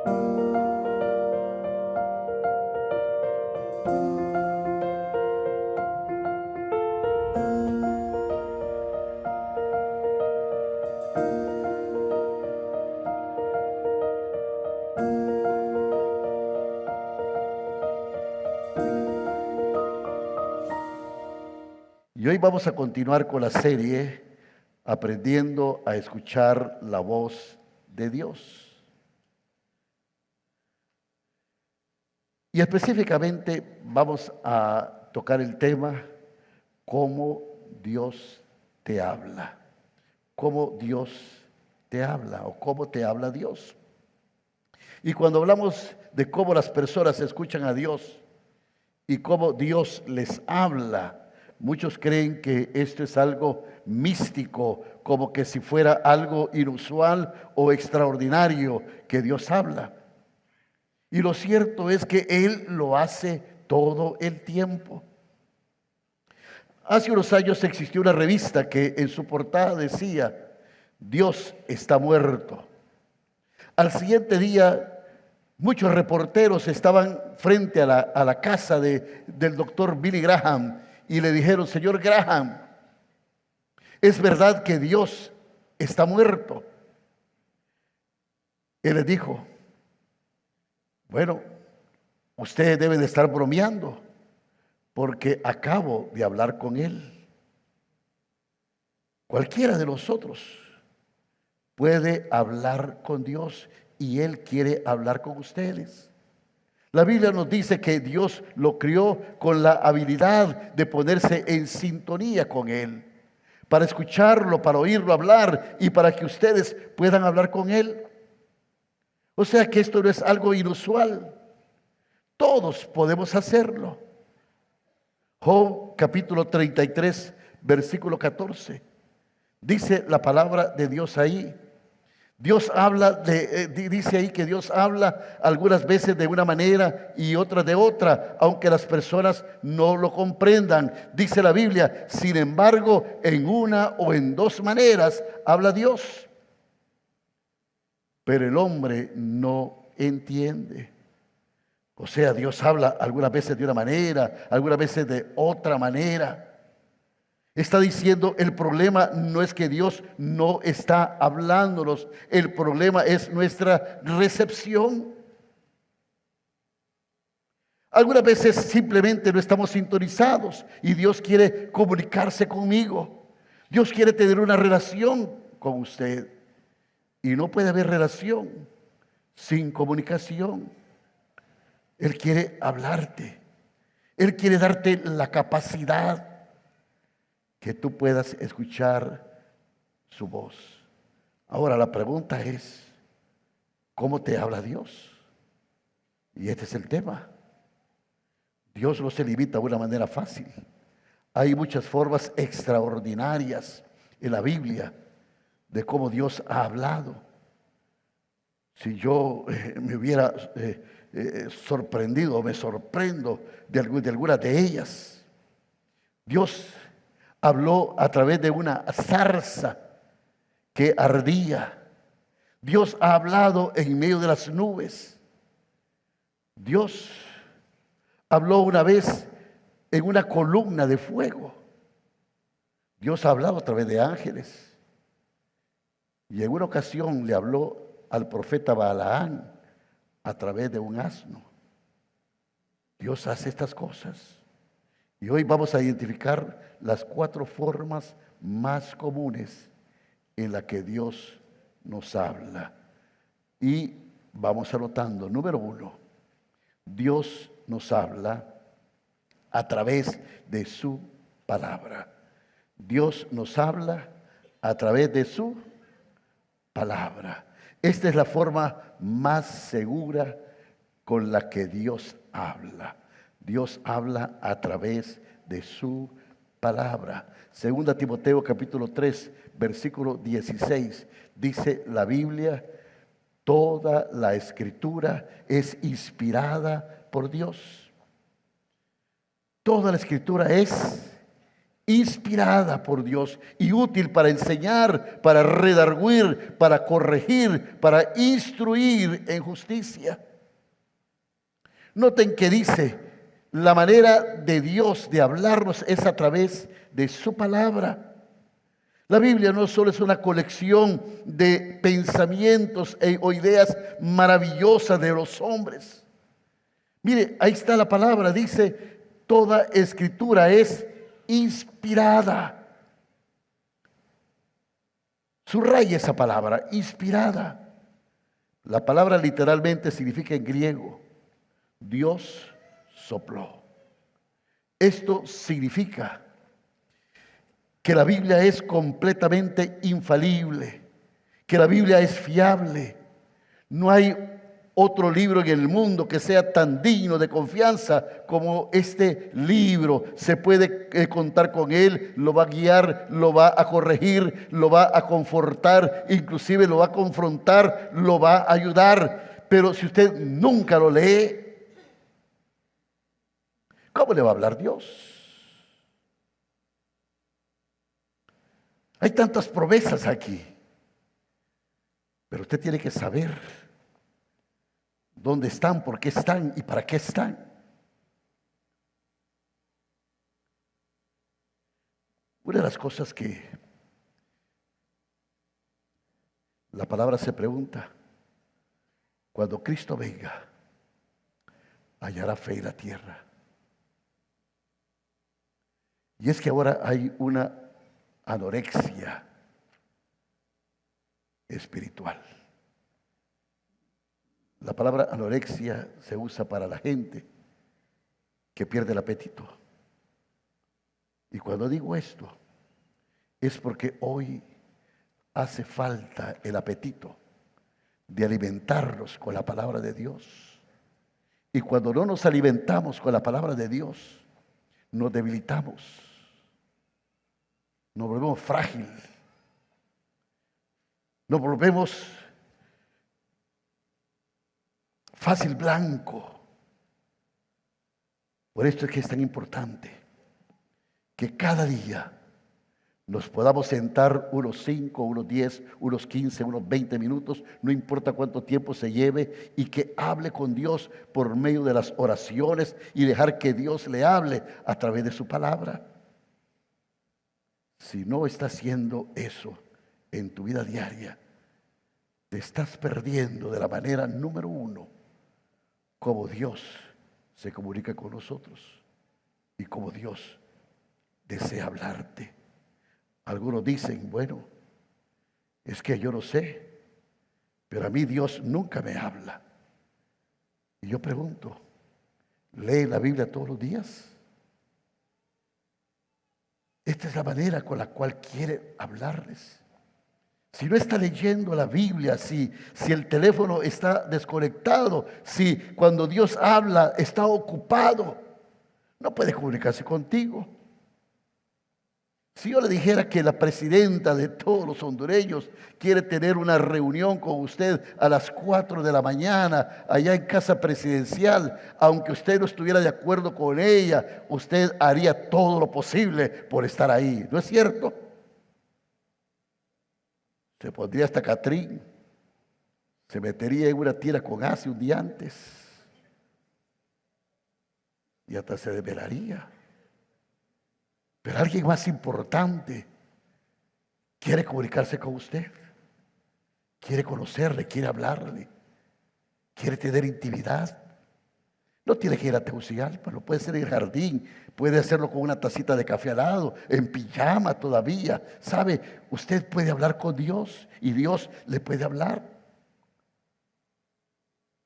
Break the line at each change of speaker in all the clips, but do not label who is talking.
Y hoy vamos a continuar con la serie Aprendiendo a escuchar la voz de Dios. Y específicamente vamos a tocar el tema cómo Dios te habla. Cómo Dios te habla o cómo te habla Dios. Y cuando hablamos de cómo las personas escuchan a Dios y cómo Dios les habla, muchos creen que esto es algo místico, como que si fuera algo inusual o extraordinario que Dios habla. Y lo cierto es que Él lo hace todo el tiempo. Hace unos años existió una revista que en su portada decía: Dios está muerto. Al siguiente día, muchos reporteros estaban frente a la casa del doctor Billy Graham y le dijeron: señor Graham, ¿es verdad que Dios está muerto? Él les dijo: bueno, usted debe de estar bromeando porque acabo de hablar con Él. Cualquiera de nosotros puede hablar con Dios y Él quiere hablar con ustedes. La Biblia nos dice que Dios lo crió con la habilidad de ponerse en sintonía con Él, para escucharlo, para oírlo hablar y para que ustedes puedan hablar con Él. O sea que esto no es algo inusual. Todos podemos hacerlo. Job capítulo 33, versículo 14. Dice la palabra de Dios ahí. Dios habla, dice ahí que Dios habla algunas veces de una manera y otras de otra, aunque las personas no lo comprendan. Dice la Biblia: sin embargo, en una o en dos maneras habla Dios. Pero el hombre no entiende. O sea, Dios habla algunas veces de una manera, algunas veces de otra manera. Está diciendo, el problema no es que Dios no está hablándonos, el problema es nuestra recepción. Algunas veces simplemente no estamos sintonizados y Dios quiere comunicarse conmigo. Dios quiere tener una relación con usted. Y no puede haber relación sin comunicación. Él quiere hablarte. Él quiere darte la capacidad que tú puedas escuchar su voz. Ahora la pregunta es: ¿cómo te habla Dios? Y este es el tema. Dios no se limita a una manera fácil. Hay muchas formas extraordinarias en la Biblia de cómo Dios ha hablado. Si yo me hubiera sorprendido, me sorprendo de algunas de ellas. Dios habló a través de una zarza que ardía. Dios ha hablado en medio de las nubes. Dios habló una vez en una columna de fuego. Dios ha hablado a través de ángeles. Y en una ocasión le habló al profeta Balaán a través de un asno. Dios hace estas cosas. Y hoy vamos a identificar las 4 formas más comunes en las que Dios nos habla. Y vamos anotando. Número 1, Dios nos habla a través de su palabra. Dios nos habla a través de su palabra. Esta es la forma más segura con la que Dios habla. Dios habla a través de su palabra. Segunda Timoteo capítulo 3, versículo 16. Dice la Biblia: toda la escritura es inspirada por Dios. Toda la escritura es inspirada por Dios y útil para enseñar, para redarguir, para corregir, para instruir en justicia. Noten que dice, la manera de Dios de hablarnos es a través de su palabra. La Biblia no solo es una colección de pensamientos o ideas maravillosas de los hombres. Mire, ahí está la palabra, dice, toda escritura es inspirada. Subraya esa palabra, inspirada. La palabra literalmente significa en griego, Dios sopló. Esto significa que la Biblia es completamente infalible, que la Biblia es fiable. No hay otro libro en el mundo que sea tan digno de confianza como este libro. Se puede contar con él, lo va a guiar, lo va a corregir, lo va a confortar, inclusive lo va a confrontar, lo va a ayudar. Pero si usted nunca lo lee, ¿cómo le va a hablar Dios? Hay tantas promesas aquí, pero usted tiene que saber dónde están, por qué están y para qué están. Una de las cosas que la palabra se pregunta, cuando Cristo venga, hallará fe en la tierra. Y es que ahora hay una anorexia espiritual. La palabra anorexia se usa para la gente que pierde el apetito. Y cuando digo esto, es porque hoy hace falta el apetito de alimentarnos con la palabra de Dios. Y cuando no nos alimentamos con la palabra de Dios, nos debilitamos. Nos volvemos frágil, nos volvemos fácil blanco. Por esto es que es tan importante que cada día nos podamos sentar unos 5, unos 10, unos 15, unos 20 minutos, no importa cuánto tiempo se lleve, y que hable con Dios por medio de las oraciones y dejar que Dios le hable a través de su palabra. Si no estás haciendo eso en tu vida diaria, te estás perdiendo de la manera número uno, cómo Dios se comunica con nosotros y cómo Dios desea hablarte. Algunos dicen, bueno, es que yo no sé, pero a mí Dios nunca me habla. Y yo pregunto, ¿lee la Biblia todos los días? Esta es la manera con la cual quiere hablarles. Si no está leyendo la Biblia, si el teléfono está desconectado, si cuando Dios habla está ocupado, no puede comunicarse contigo. Si yo le dijera que la presidenta de todos los hondureños quiere tener una reunión con usted a las 4 de la mañana allá en Casa Presidencial, aunque usted no estuviera de acuerdo con ella, usted haría todo lo posible por estar ahí, ¿no es cierto? Se pondría hasta Catrín, se metería en una tira con gas un día antes y hasta se desvelaría. Pero alguien más importante quiere comunicarse con usted, quiere conocerle, quiere hablarle, quiere tener intimidad. No tiene que ir a Tegucigalpa, lo puede hacer en el jardín, puede hacerlo con una tacita de café al lado, en pijama todavía. ¿Sabe? Usted puede hablar con Dios y Dios le puede hablar.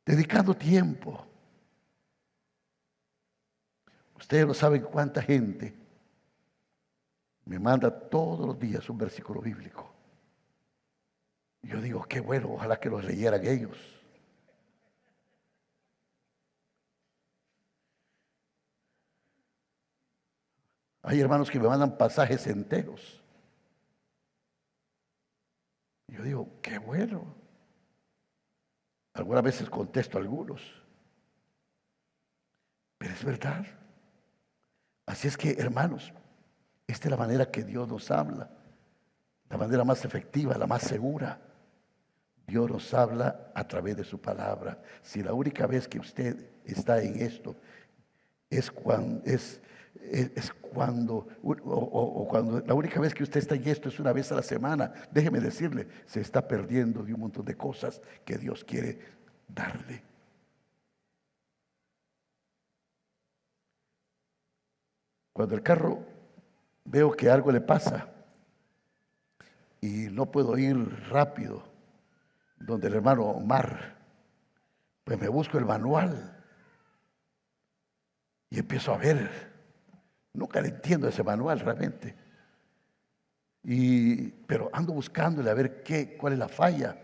Dedicando tiempo. Ustedes no saben cuánta gente me manda todos los días un versículo bíblico. Y yo digo, qué bueno, ojalá que los leyeran ellos. Hay hermanos que me mandan pasajes enteros. Y yo digo, qué bueno. Algunas veces contesto a algunos. Pero es verdad. Así es que, hermanos, Esta es la manera que Dios nos habla, la manera más efectiva, la más segura. Dios nos habla a través de su palabra. Si la única vez que usted está en esto es cuando cuando la única vez que usted está en esto es una vez a la semana, déjeme decirle, se está perdiendo de un montón de cosas que Dios quiere darle. Cuando el carro veo que algo le pasa y no puedo ir rápido donde el hermano Omar, pues me busco el manual y empiezo a ver. Nunca le entiendo ese manual realmente. Pero ando buscándole a ver cuál es la falla.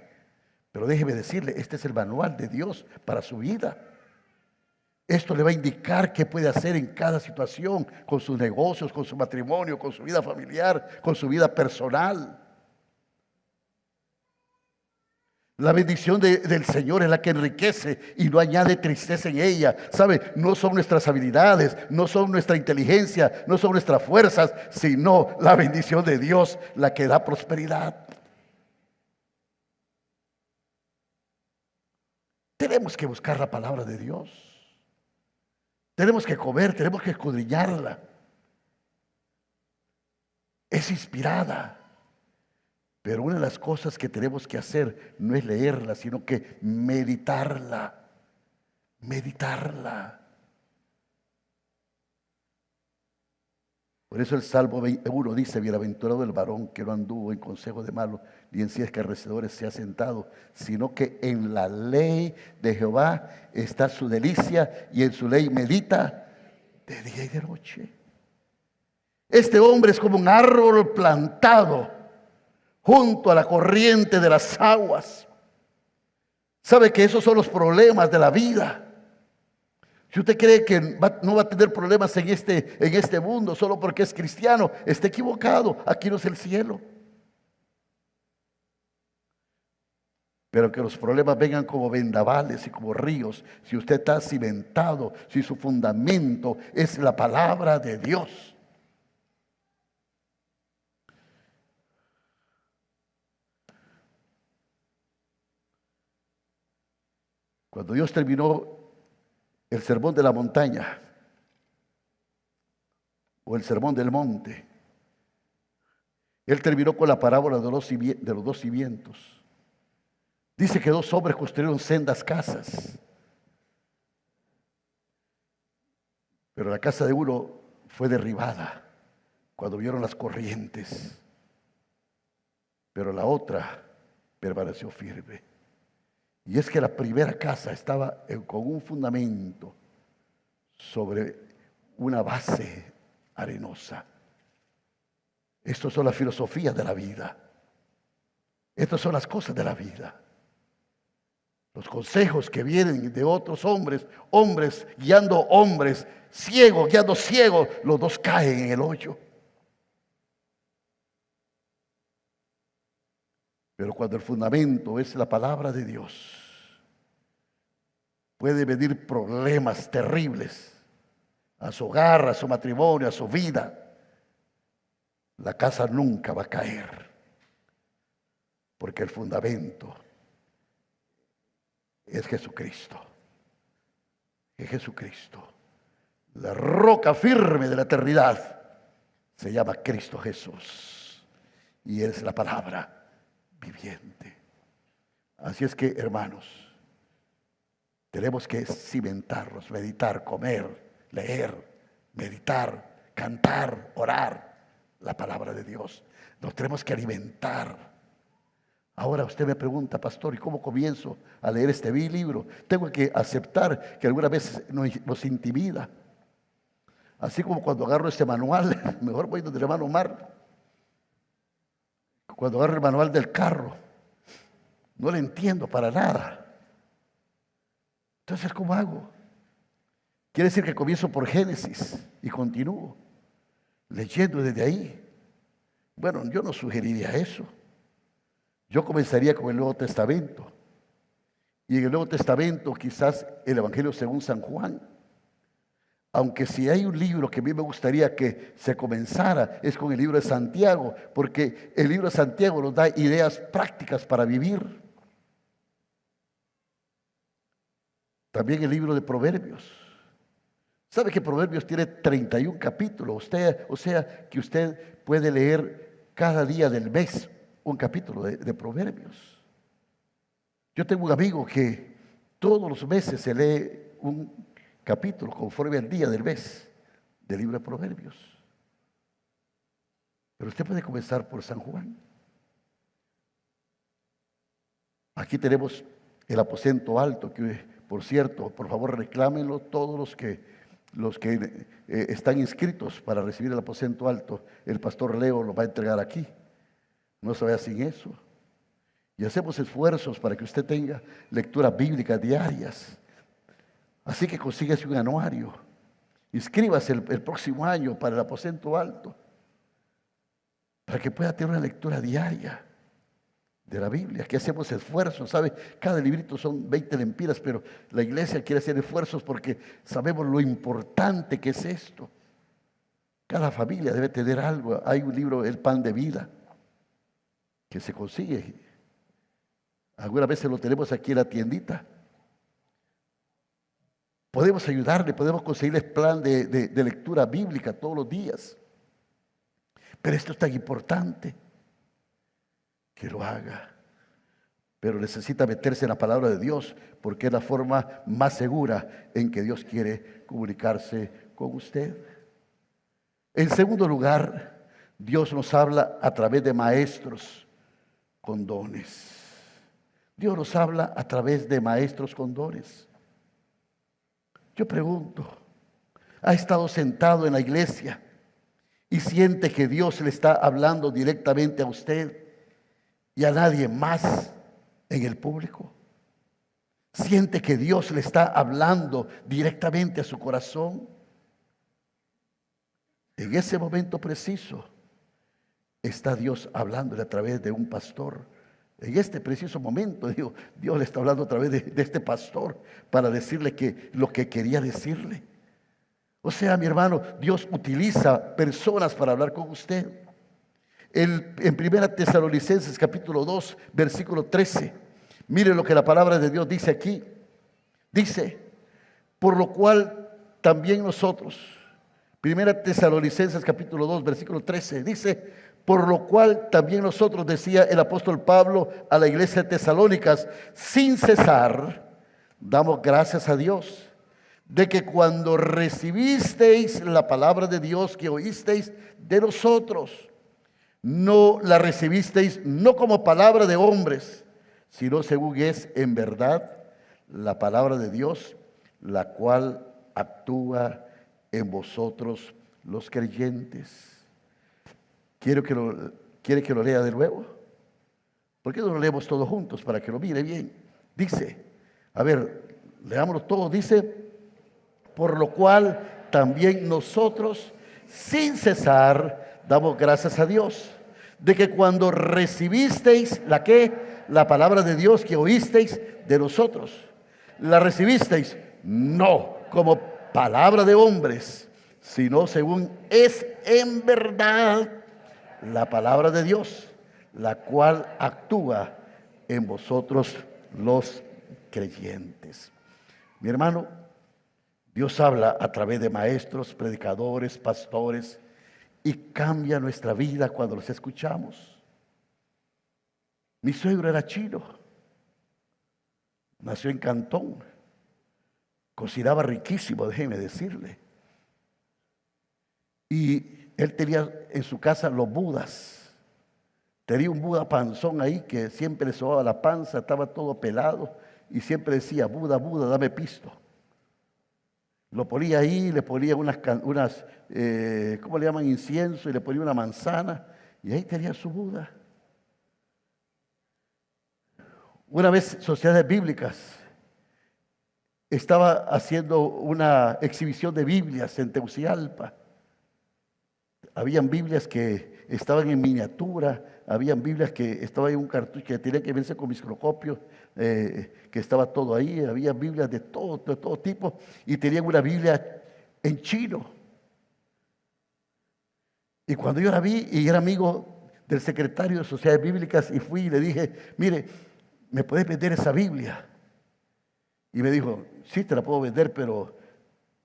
Pero déjeme decirle, este es el manual de Dios para su vida. Esto le va a indicar qué puede hacer en cada situación, con sus negocios, con su matrimonio, con su vida familiar, con su vida personal. La bendición del Señor es la que enriquece y no añade tristeza en ella. ¿Sabe? No son nuestras habilidades, no son nuestra inteligencia, no son nuestras fuerzas, sino la bendición de Dios la que da prosperidad. Tenemos que buscar la palabra de Dios. Tenemos que comer, tenemos que escudriñarla. Es inspirada. Pero una de las cosas que tenemos que hacer no es leerla, sino que meditarla. Meditarla. Por eso el Salmo 1 dice: bienaventurado el varón que no anduvo en consejo de malos, ni en sillas escarnecedores se ha sentado, sino que en la ley de Jehová está su delicia, y en su ley medita de día y de noche. Este hombre es como un árbol plantado junto a la corriente de las aguas. ¿Sabe que esos son los problemas de la vida? Si usted cree que no va a tener problemas en este mundo solo porque es cristiano, está equivocado. Aquí no es el cielo. Pero que los problemas vengan como vendavales y como ríos, si usted está cimentado, si su fundamento es la palabra de Dios. Cuando Dios terminó el sermón de la montaña o el sermón del monte, Él terminó con la parábola de los dos cimientos. Dice que dos hombres construyeron sendas casas, pero la casa de uno fue derribada cuando vieron las corrientes, pero la otra permaneció firme. Y es que la primera casa estaba con un fundamento sobre una base arenosa. Estas son las filosofías de la vida. Estas son las cosas de la vida. Los consejos que vienen de otros hombres guiando hombres, ciegos guiando ciegos, los dos caen en el hoyo. Pero cuando el fundamento es la palabra de Dios, puede venir problemas terribles a su hogar, a su matrimonio, a su vida. La casa nunca va a caer, porque el fundamento es Jesucristo. Es Jesucristo. La roca firme de la eternidad se llama Cristo Jesús, y Él es la palabra viviente. Así es que, hermanos, tenemos que cimentarnos, meditar, comer, leer, meditar, cantar, orar la palabra de Dios. Nos tenemos que alimentar. Ahora usted me pregunta: pastor, ¿y cómo comienzo a leer este libro? Tengo que aceptar que algunas veces nos intimida. Así como cuando agarro este manual, mejor voy donde el hermano Omar. Cuando agarro el manual del carro, no le entiendo para nada. Entonces, ¿cómo hago? Quiere decir que comienzo por Génesis y continúo leyendo desde ahí. Bueno, yo no sugeriría eso. Yo comenzaría con el Nuevo Testamento. Y en el Nuevo Testamento, quizás el Evangelio según San Juan. Aunque si hay un libro que a mí me gustaría que se comenzara, es con el libro de Santiago, porque el libro de Santiago nos da ideas prácticas para vivir. También el libro de Proverbios. ¿Sabe que Proverbios tiene 31 capítulos? O sea que usted puede leer cada día del mes un capítulo de Proverbios. Yo tengo un amigo que todos los meses se lee un capítulo conforme al día del mes del libro de Proverbios. Pero usted puede comenzar por San Juan. Aquí tenemos el aposento alto, que por cierto, por favor reclámenlo todos los que están inscritos para recibir el aposento alto. El pastor Leo lo va a entregar aquí. No se vaya sin eso. Y hacemos esfuerzos para que usted tenga lecturas bíblicas diarias. Así que consíguese un anuario. Inscríbase el próximo año para el aposento alto, para que pueda tener una lectura diaria de la Biblia. Aquí hacemos esfuerzos, ¿sabe? Cada librito son 20 lempiras, pero la iglesia quiere hacer esfuerzos porque sabemos lo importante que es esto. Cada familia debe tener algo. Hay un libro, El Pan de Vida, que se consigue. Algunas veces lo tenemos aquí en la tiendita. Podemos ayudarle, podemos conseguirles plan de lectura bíblica todos los días. Pero esto es tan importante que lo haga. Pero necesita meterse en la palabra de Dios, porque es la forma más segura en que Dios quiere comunicarse con usted. En segundo lugar, Dios nos habla a través de maestros con dones. Dios nos habla a través de maestros con dones. Yo pregunto, ¿ha estado sentado en la iglesia y siente que Dios le está hablando directamente a usted y a nadie más en el público? ¿Siente que Dios le está hablando directamente a su corazón? En ese momento preciso está Dios hablándole a través de un pastor. En este preciso momento, Dios le está hablando a través de este pastor para decirle lo que quería decirle. O sea, mi hermano, Dios utiliza personas para hablar con usted. En 1 Tesalonicenses capítulo 2, versículo 13, mire lo que la palabra de Dios dice aquí. Dice, por lo cual también nosotros, 1 Tesalonicenses capítulo 2, versículo 13, dice, por lo cual también nosotros, decía el apóstol Pablo a la iglesia de Tesalónicas, sin cesar, damos gracias a Dios, de que cuando recibisteis la palabra de Dios que oísteis de nosotros, no la recibisteis no como palabra de hombres, sino según es en verdad la palabra de Dios, la cual actúa en vosotros los creyentes. ¿Quiere que lo lea de nuevo? ¿Por qué no lo leemos todos juntos para que lo mire bien? Dice, a ver, leámoslo todo. Dice, por lo cual también nosotros, sin cesar, damos gracias a Dios, de que cuando recibisteis la palabra de Dios que oísteis de nosotros, la recibisteis no como palabra de hombres, sino según es en verdad la palabra de Dios, la cual actúa en vosotros los creyentes. Mi hermano, Dios habla a través de maestros, predicadores, pastores, y cambia nuestra vida cuando los escuchamos. Mi suegro era chino, nació en Cantón, cocinaba riquísimo, déjeme decirle. Y él tenía en su casa los budas. Tenía un Buda panzón ahí que siempre le sobaba la panza, estaba todo pelado y siempre decía, Buda, Buda, dame pisto. Lo ponía ahí, le ponía unas ¿cómo le llaman? Incienso, y le ponía una manzana, y ahí tenía su Buda. Una vez, Sociedades Bíblicas estaba haciendo una exhibición de Biblias en Tegucigalpa. Habían Biblias que estaban en miniatura, habían Biblias que estaban en un cartucho que tenía que verse con microscopio, que estaba todo ahí, había Biblias de todo tipo, y tenían una Biblia en chino. Y cuando yo la vi y era amigo del secretario de Sociedades Bíblicas, y fui y le dije, mire, ¿me puedes vender esa Biblia? Y me dijo, sí, te la puedo vender, pero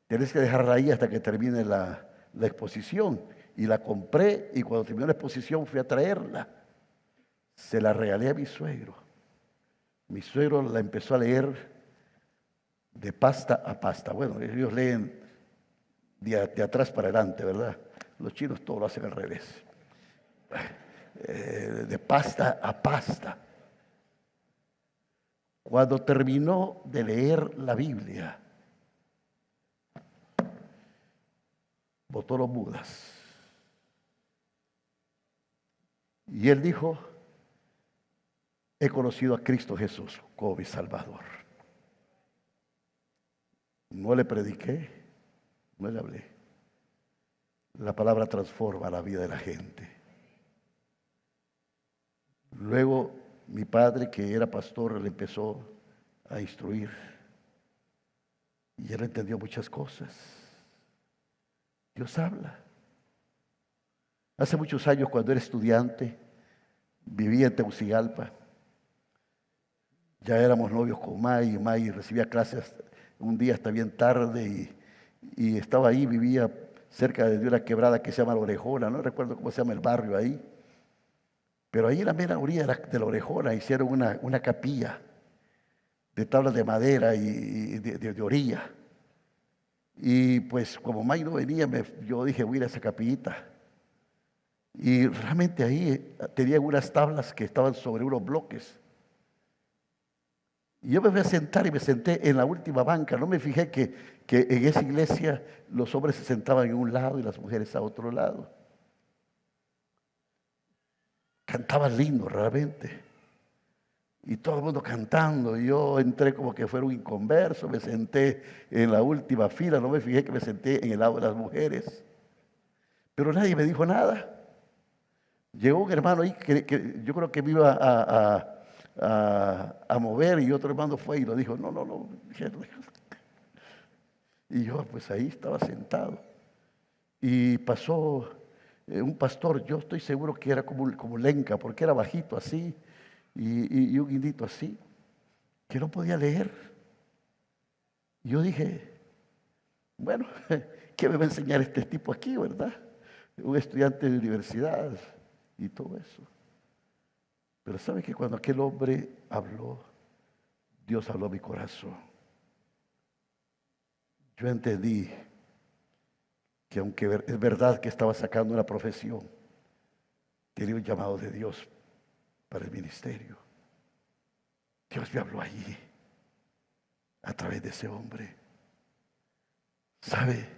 tenés que dejarla ahí hasta que termine la exposición. Y la compré, y cuando terminó la exposición fui a traerla. Se la regalé a mi suegro. Mi suegro la empezó a leer de pasta a pasta. Bueno, ellos leen de atrás para adelante, ¿verdad? Los chinos todo lo hacen al revés. De pasta a pasta. Cuando terminó de leer la Biblia, botó los mudas. Y él dijo, he conocido a Cristo Jesús como mi Salvador. No le prediqué, no le hablé. La palabra transforma la vida de la gente. Luego mi padre, que era pastor, le empezó a instruir. Y él entendió muchas cosas. Dios habla. Hace muchos años, cuando era estudiante, vivía en Tegucigalpa. Ya éramos novios con May, y May recibía clases un día hasta bien tarde y estaba ahí, vivía cerca de una quebrada que se llama La Orejona, no recuerdo cómo se llama el barrio ahí, pero ahí en la mera orilla de La Orejona hicieron una capilla de tablas de madera y de orilla. Y pues como May no venía, yo dije, voy a ir a esa capillita. Y realmente ahí tenían unas tablas que estaban sobre unos bloques. Y yo me fui a sentar y me senté en la última banca. No me fijé que en esa iglesia los hombres se sentaban en un lado y las mujeres a otro lado. Cantaban lindo realmente. Y todo el mundo cantando. Y yo entré como que fuera un inconverso. Me senté en la última fila. No me fijé que me senté en el lado de las mujeres. Pero nadie me dijo nada. Llegó un hermano ahí que yo creo que me iba a mover, y otro hermano fue y lo dijo, no. Y yo pues ahí estaba sentado. Y pasó un pastor, yo estoy seguro que era como Lenca, porque era bajito así y un guindito así, que no podía leer. Y yo dije, bueno, ¿qué me va a enseñar este tipo aquí, verdad? Un estudiante de universidad y todo eso. Pero ¿sabe que cuando aquel hombre habló, Dios habló a mi corazón? Yo entendí que aunque es verdad que estaba sacando una profesión, tenía un llamado de Dios para el ministerio. Dios me habló allí a través de ese hombre. ¿Sabe?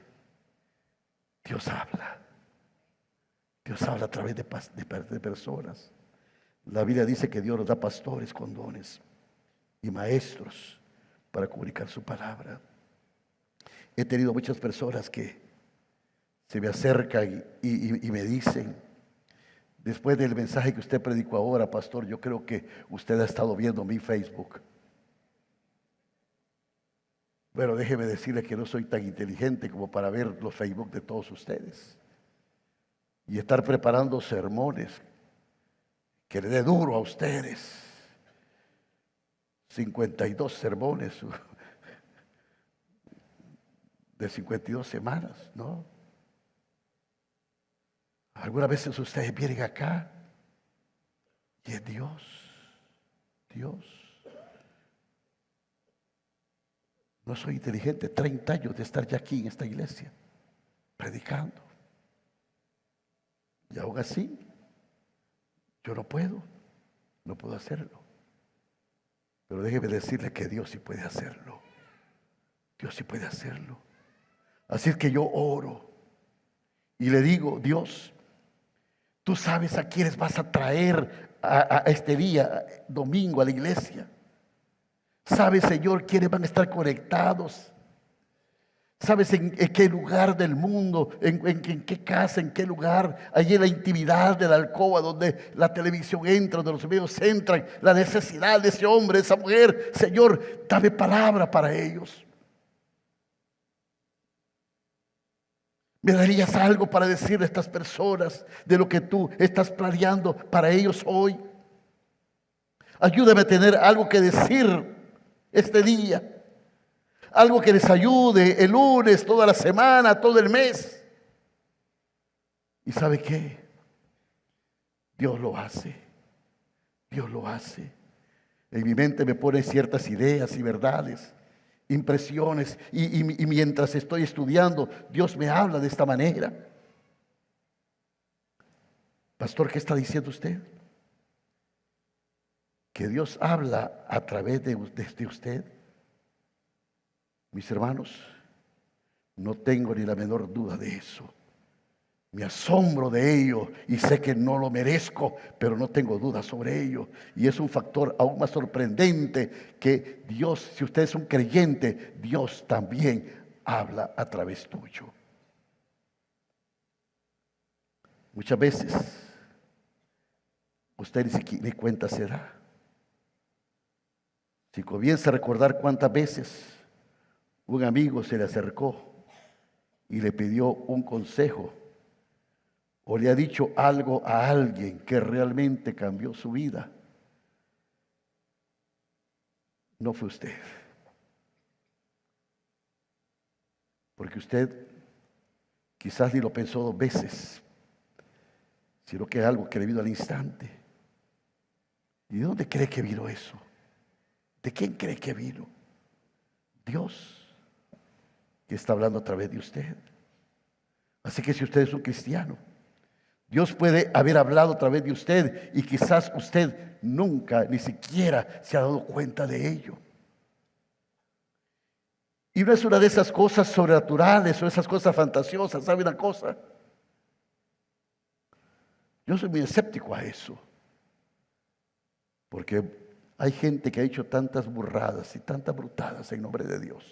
Dios habla. Dios habla a través de personas. La Biblia dice que Dios nos da pastores con dones y maestros para comunicar su palabra. He tenido muchas personas que se me acercan y me dicen, después del mensaje que usted predicó ahora, pastor, yo creo que usted ha estado viendo mi Facebook. Bueno, déjeme decirle que no soy tan inteligente como para ver los Facebook de todos ustedes y estar preparando sermones que le dé duro a ustedes. 52 sermones de 52 semanas, ¿no? Algunas veces ustedes vienen acá y es Dios. No soy inteligente, 30 años de estar ya aquí en esta iglesia, predicando. Y aún así, yo no puedo hacerlo. Pero déjeme decirle que Dios sí puede hacerlo. Dios sí puede hacerlo. Así es que yo oro y le digo, Dios, tú sabes a quiénes vas a traer a este día, domingo, a la iglesia. Sabes, Señor, quiénes van a estar conectados. Sabes en qué lugar del mundo, en qué casa, en qué lugar, allí en la intimidad de la alcoba donde la televisión entra, donde los medios entran, la necesidad de ese hombre, de esa mujer. Señor, dame palabra para ellos. ¿Me darías algo para decirle a estas personas de lo que tú estás planeando para ellos hoy? Ayúdame a tener algo que decir este día. Algo que les ayude el lunes, toda la semana, todo el mes. ¿Y sabe qué? Dios lo hace. Dios lo hace. En mi mente me pone ciertas ideas y verdades, impresiones. Y mientras estoy estudiando, Dios me habla de esta manera. Pastor, ¿qué está diciendo usted? Que Dios habla a través de usted. Mis hermanos, no tengo ni la menor duda de eso. Me asombro de ello y sé que no lo merezco, pero no tengo duda sobre ello. Y es un factor aún más sorprendente que Dios, si usted es un creyente, Dios también habla a través tuyo. Muchas veces usted ni cuenta se da. Si comienza a recordar cuántas veces un amigo se le acercó y le pidió un consejo, o le ha dicho algo a alguien que realmente cambió su vida, no fue usted. Porque usted quizás ni lo pensó dos veces, sino que es algo que le vino al instante. ¿Y de dónde cree que vino eso? ¿De quién cree que vino? Dios, que está hablando a través de usted. Así que si usted es un cristiano, Dios puede haber hablado a través de usted y quizás usted nunca ni siquiera se ha dado cuenta de ello. Y no es una de esas cosas sobrenaturales o esas cosas fantasiosas. ¿Sabe una cosa? Yo soy muy escéptico a eso, porque hay gente que ha hecho tantas burradas y tantas brutadas en nombre de Dios.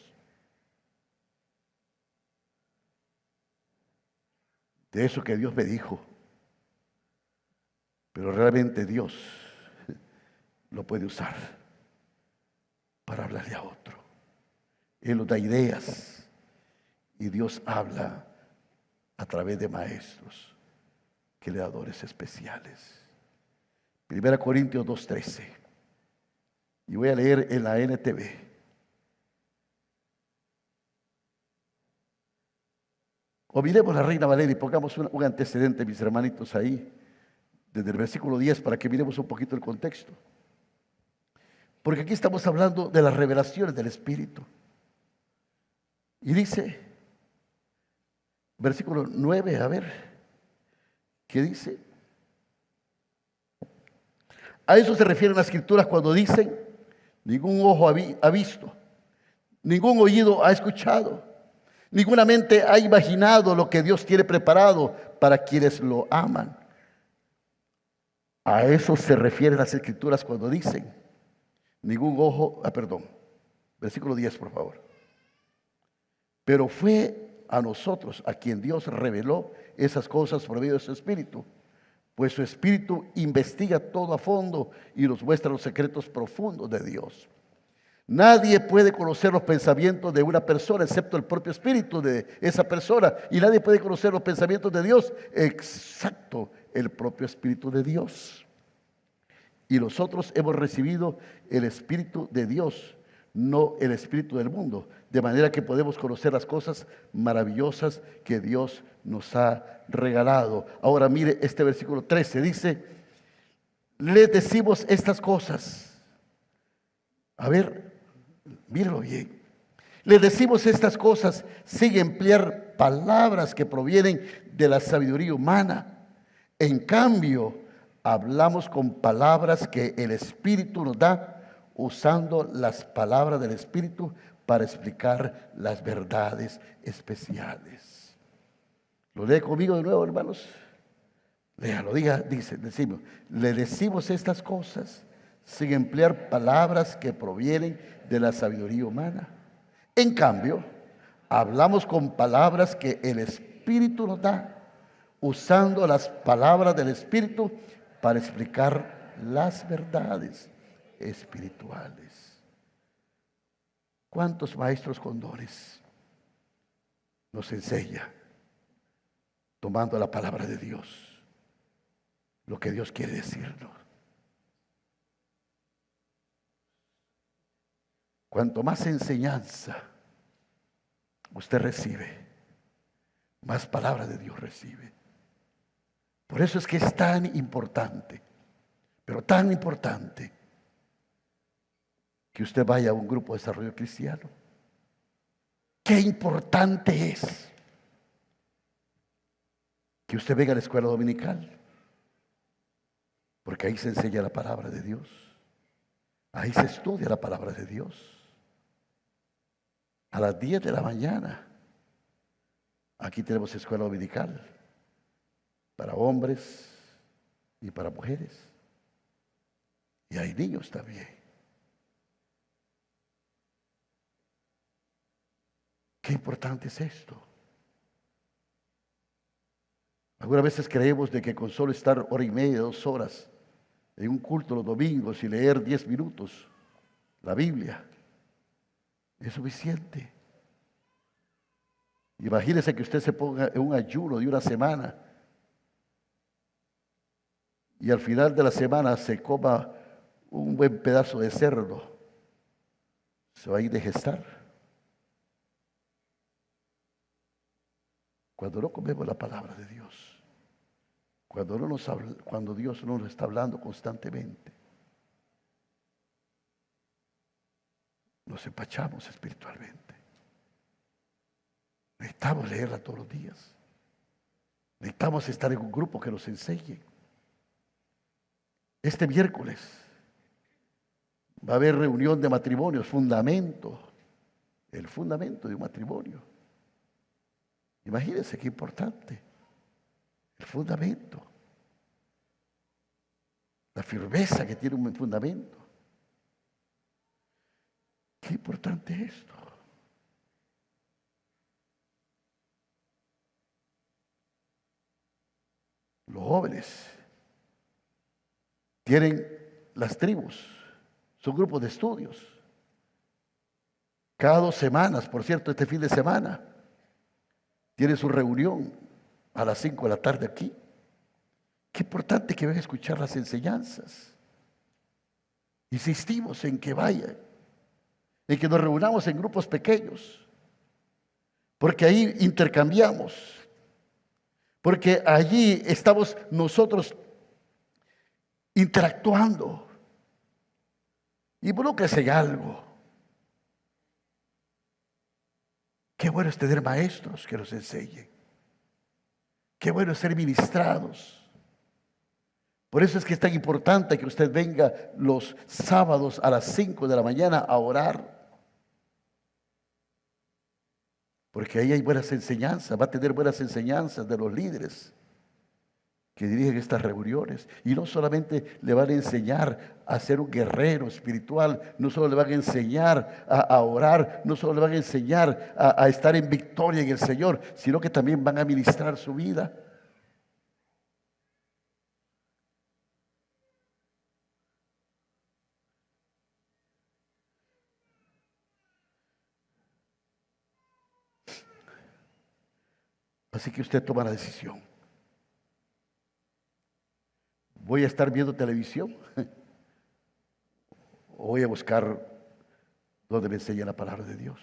De eso que Dios me dijo. Pero realmente Dios lo puede usar para hablarle a otro. Él nos da ideas y Dios habla a través de maestros, creadores especiales. 1 Corintios 2:13. Y voy a leer en la NTV. O miremos la Reina Valera y pongamos un antecedente, mis hermanitos, ahí, desde el versículo 10, para que miremos un poquito el contexto. Porque aquí estamos hablando de las revelaciones del Espíritu. Y dice, versículo 9, a ver, ¿qué dice? A eso se refieren las Escrituras cuando dicen, ningún ojo ha visto, ningún oído ha escuchado, ninguna mente ha imaginado lo que Dios tiene preparado para quienes lo aman. A eso se refieren las Escrituras cuando dicen, ningún ojo, versículo 10, por favor. Pero fue a nosotros a quien Dios reveló esas cosas por medio de su Espíritu, pues su Espíritu investiga todo a fondo y nos muestra los secretos profundos de Dios. Nadie puede conocer los pensamientos de una persona excepto el propio Espíritu de esa persona, y nadie puede conocer los pensamientos de Dios excepto el propio Espíritu de Dios. Y nosotros hemos recibido el Espíritu de Dios, no el espíritu del mundo, de manera que podemos conocer las cosas maravillosas que Dios nos ha regalado. Ahora mire este versículo 13, dice, les decimos estas cosas. A ver, míralo bien. Les decimos estas cosas sin emplear palabras que provienen de la sabiduría humana. En cambio, hablamos con palabras que el Espíritu nos da, usando las palabras del Espíritu para explicar las verdades especiales. ¿Lo lee conmigo de nuevo, hermanos? Léalo, decimos, le decimos estas cosas sin emplear palabras que provienen de la sabiduría humana. En cambio, hablamos con palabras que el Espíritu nos da, usando las palabras del Espíritu para explicar las verdades espirituales. ¿Cuántos maestros con dones nos enseñan tomando la palabra de Dios, lo que Dios quiere decirnos. Cuanto más enseñanza usted recibe, más palabra de Dios recibe. Por eso es que es tan importante, pero tan importante, que usted vaya a un grupo de desarrollo cristiano. Qué importante es que usted venga a la escuela dominical, porque ahí se enseña la palabra de Dios, ahí se estudia la palabra de Dios. A las 10 de la mañana, aquí tenemos escuela dominical para hombres y para mujeres, y hay niños también. Qué importante es esto. Algunas veces creemos de que con solo estar hora y media, 2 horas en un culto los domingos y leer 10 minutos la Biblia es suficiente. Imagínese que usted se ponga en un ayuno de una semana y al final de la semana se coma un buen pedazo de cerdo. Se va a indigestar. Cuando no comemos la palabra de Dios, cuando Dios no nos está hablando constantemente, nos empachamos espiritualmente. Necesitamos leerla todos los días. Necesitamos estar en un grupo que nos enseñe. Este miércoles va a haber reunión de matrimonios, el fundamento de un matrimonio. Imagínense qué importante, el fundamento, la firmeza que tiene un fundamento. Qué importante es esto. Los jóvenes tienen las tribus, son grupos de estudios. Cada 2 semanas, por cierto, este fin de semana, tiene su reunión a las 5 de la tarde aquí. Qué importante que vengan a escuchar las enseñanzas. Insistimos en que vayan, en que nos reunamos en grupos pequeños, porque ahí intercambiamos, porque allí estamos nosotros interactuando. Involúcrese en algo. Qué bueno es tener maestros que nos enseñen. Qué bueno es ser ministrados. Por eso es que es tan importante que usted venga los sábados a las 5 de la mañana a orar. Porque ahí hay buenas enseñanzas, va a tener buenas enseñanzas de los líderes que dirigen estas reuniones. Y no solamente le van a enseñar a ser un guerrero espiritual, no solo le van a enseñar a orar, no solo le van a enseñar a estar en victoria en el Señor, sino que también van a ministrar su vida. Así que usted toma la decisión. ¿Voy a estar viendo televisión? ¿O voy a buscar donde me enseñe la palabra de Dios?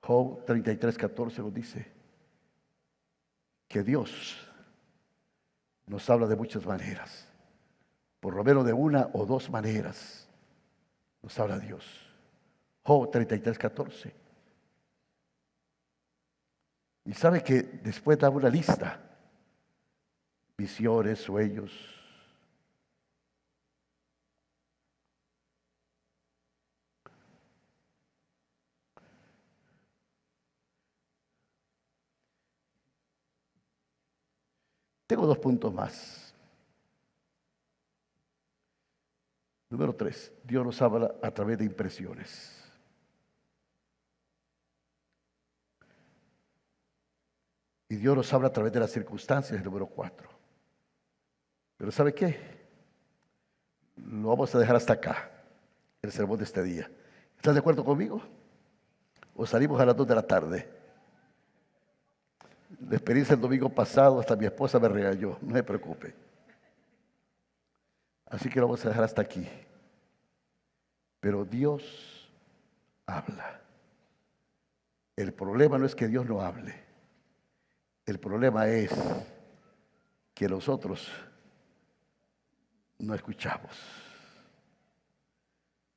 Job 33:14 nos dice que Dios nos habla de muchas maneras. Por lo menos de 1 o 2 maneras nos habla Dios. Job 33:14. Y sabe que después da una lista. Visiones, sueños. Tengo 2 puntos más. Número 3, Dios nos habla a través de impresiones. Y Dios nos habla a través de las circunstancias, número 4. Pero ¿sabe qué? Lo vamos a dejar hasta acá, el sermón de este día. ¿Estás de acuerdo conmigo? ¿O salimos a las 2 de la tarde? La experiencia del domingo pasado, hasta mi esposa me regañó, no se preocupe. Así que lo vamos a dejar hasta aquí. Pero Dios habla. El problema no es que Dios no hable. El problema es que nosotros no escuchamos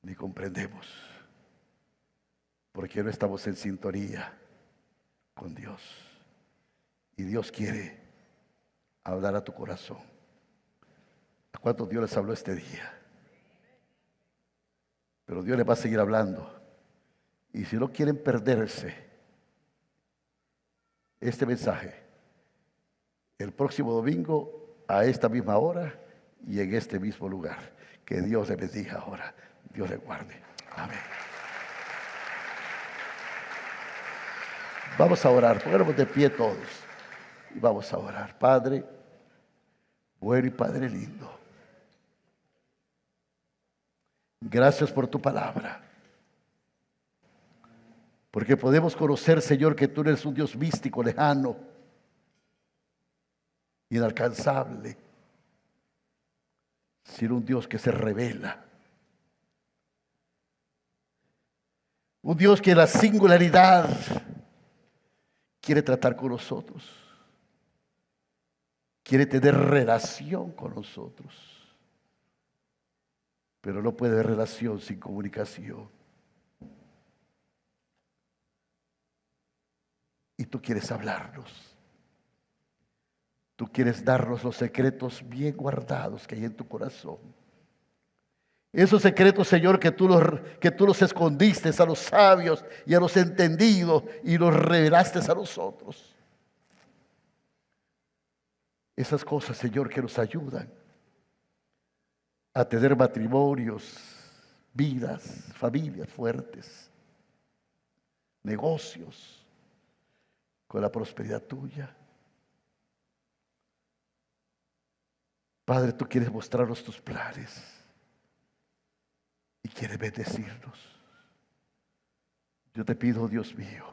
ni comprendemos, porque no estamos en sintonía con Dios. Y Dios quiere hablar a tu corazón. ¿A cuántos Dios les habló este día? Pero Dios les va a seguir hablando. Y si no quieren perderse este mensaje, el próximo domingo a esta misma hora y en este mismo lugar. Que Dios les bendiga ahora. Dios les guarde. Amén. Vamos a orar. Pongámonos de pie todos. Y vamos a orar. Padre bueno y Padre lindo, gracias por tu palabra. Porque podemos conocer, Señor, que tú eres un Dios místico, lejano, inalcanzable, sino un Dios que se revela. Un Dios que en la singularidad quiere tratar con nosotros. Quiere tener relación con nosotros. Pero no puede haber relación sin comunicación. Y tú quieres hablarnos. Tú quieres darnos los secretos bien guardados que hay en tu corazón. Esos secretos, Señor, que tú los escondiste a los sabios y a los entendidos y los revelaste a nosotros. Esas cosas, Señor, que nos ayudan a tener matrimonios, vidas, familias fuertes, negocios con la prosperidad tuya. Padre, tú quieres mostrarnos tus planes y quieres bendecirnos. Yo te pido, Dios mío,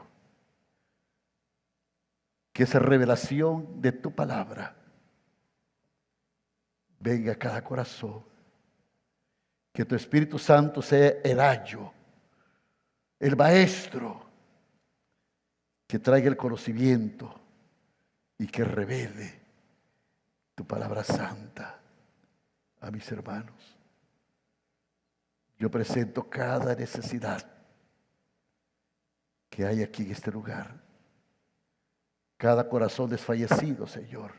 que esa revelación de tu palabra venga a cada corazón. Que tu Espíritu Santo sea el ayo, el maestro, que traiga el conocimiento y que revele tu palabra santa a mis hermanos. Yo presento cada necesidad que hay aquí en este lugar. Cada corazón desfallecido, Señor.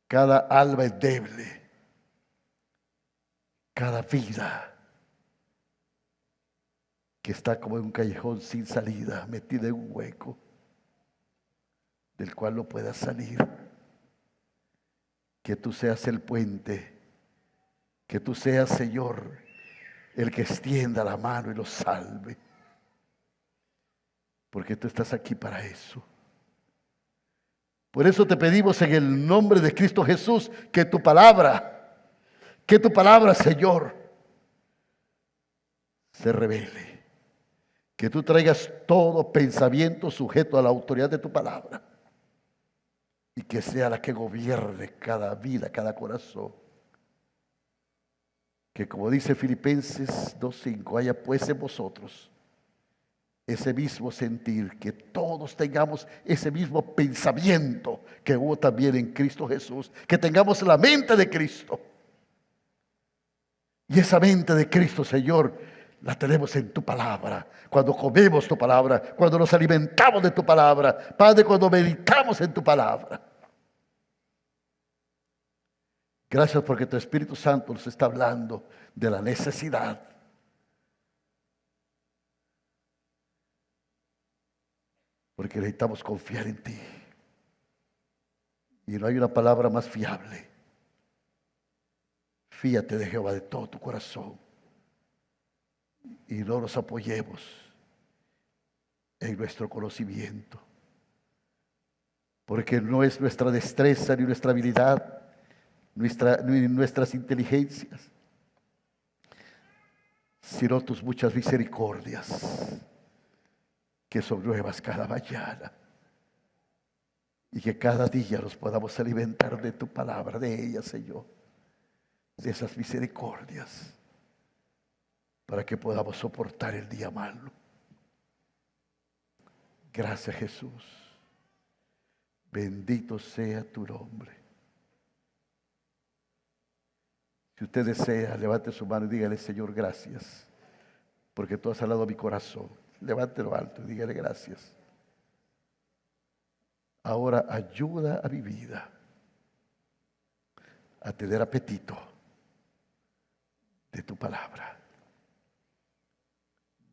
Cada alma endeble. Cada vida que está como en un callejón sin salida, metida en un hueco del cual no pueda salir. Que tú seas el puente, que tú seas, Señor, el que extienda la mano y los salve. Porque tú estás aquí para eso. Por eso te pedimos en el nombre de Cristo Jesús que tu palabra, Señor, se revele. Que tú traigas todo pensamiento sujeto a la autoridad de tu palabra. Y que sea la que gobierne cada vida, cada corazón. Que como dice Filipenses 2:5, haya pues en vosotros ese mismo sentir, que todos tengamos ese mismo pensamiento que hubo también en Cristo Jesús, que tengamos la mente de Cristo. Y esa mente de Cristo, Señor, la tenemos en tu palabra, cuando comemos tu palabra, cuando nos alimentamos de tu palabra, Padre, cuando meditamos en tu palabra. Gracias porque tu Espíritu Santo nos está hablando de la necesidad porque necesitamos confiar en ti. Y no hay una palabra más fiable. Fíate de Jehová de todo tu corazón. Y no nos apoyemos en nuestro conocimiento. Porque no es nuestra destreza, ni nuestra habilidad, ni nuestras inteligencias, sino tus muchas misericordias que son nuevas cada mañana. y que cada día nos podamos alimentar de tu palabra, de ella, Señor, de esas misericordias, para que podamos soportar el día malo. Gracias, Jesús. Bendito sea tu nombre. Si usted desea, levante su mano y dígale: Señor, gracias, porque tú has hablado a mi corazón. Levántelo alto y dígale: gracias. Ahora ayuda a mi vida a tener apetito de tu palabra.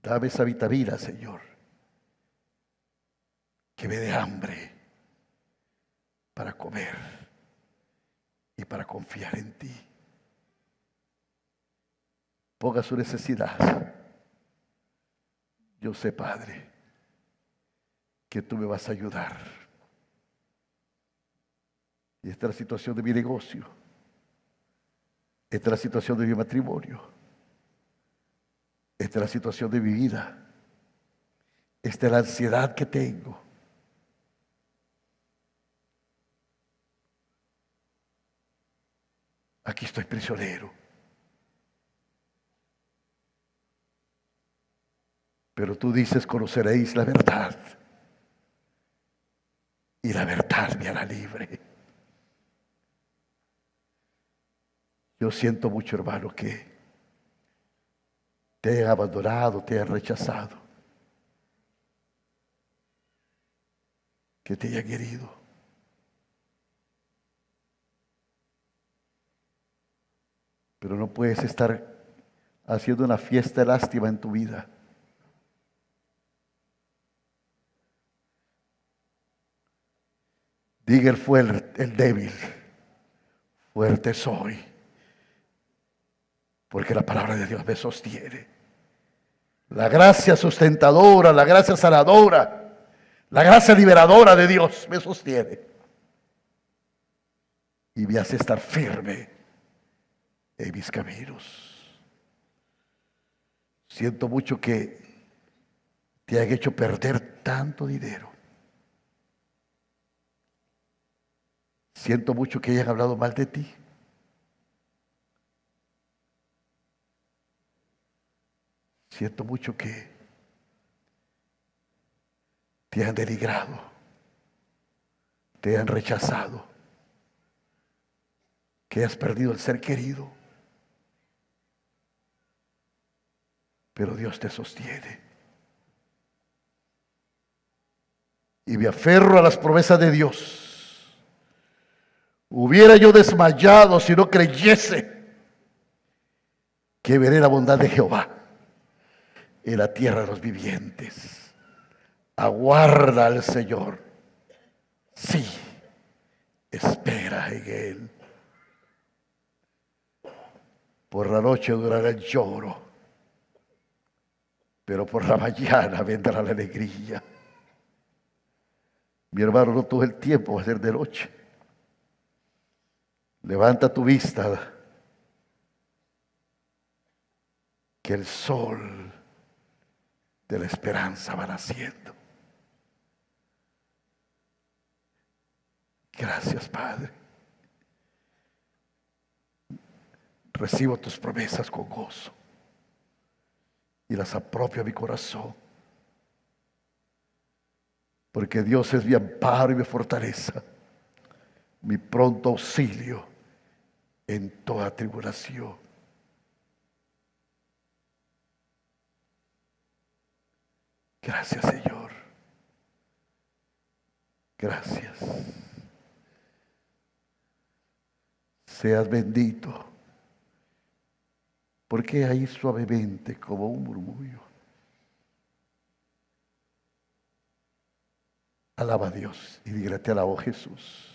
Dame esa vitamina, Señor, que me dé hambre para comer y para confiar en ti. Ponga su necesidad. Yo sé, Padre, que tú me vas a ayudar. Y esta es la situación de mi negocio. Esta es la situación de mi matrimonio. Esta es la situación de mi vida. Esta es la ansiedad que tengo. Aquí estoy prisionero. Pero tú dices: conoceréis la verdad, y la verdad me hará libre. Yo siento mucho, hermano, que te he abandonado, te he rechazado, que te hayan herido. Pero no puedes estar haciendo una fiesta de lástima en tu vida. Diga el fuerte, el débil: fuerte soy, porque la palabra de Dios me sostiene. La gracia sustentadora, la gracia sanadora, la gracia liberadora de Dios me sostiene y me hace estar firme en mis caminos. Siento mucho que te han hecho perder tanto dinero. Siento mucho que hayan hablado mal de ti. Siento mucho que te han denigrado, te han rechazado, que has perdido el ser querido. Pero Dios te sostiene. Y me aferro a las promesas de Dios. Hubiera yo desmayado si no creyese que veré la bondad de Jehová en la tierra de los vivientes. Aguarda al Señor. Sí, espera en Él. Por la noche durará el lloro, pero por la mañana vendrá la alegría. Mi hermano, no todo el tiempo va a ser de noche. Levanta tu vista, que el sol de la esperanza va naciendo. Gracias, Padre. Recibo tus promesas con gozo y las apropio a mi corazón, porque Dios es mi amparo y mi fortaleza, mi pronto auxilio en toda tribulación. Gracias, Señor. Gracias. Seas bendito. Porque ahí suavemente, como un murmullo, alaba a Dios y dígale: te alabo, Jesús,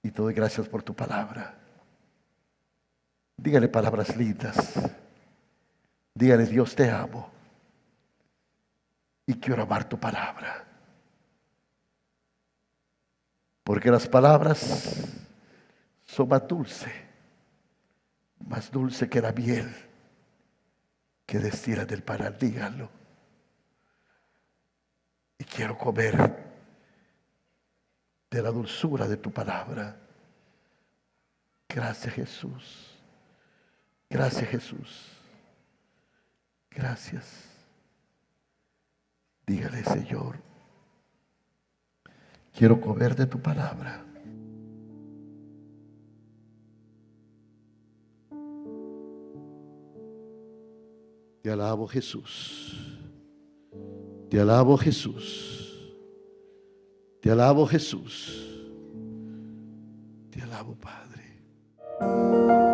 y te doy gracias por tu palabra. Dígale palabras lindas. Dígale: Dios, te amo y quiero amar tu palabra. Porque las palabras son más dulce que la miel que destila del panal. Díganlo. Y quiero comer de la dulzura de tu palabra. Gracias, Jesús. Gracias, Jesús. Gracias. Dígale, Señor, quiero comer de tu palabra. Te alabo, Jesús. Te alabo, Jesús. Te alabo, Jesús. Te alabo, Padre.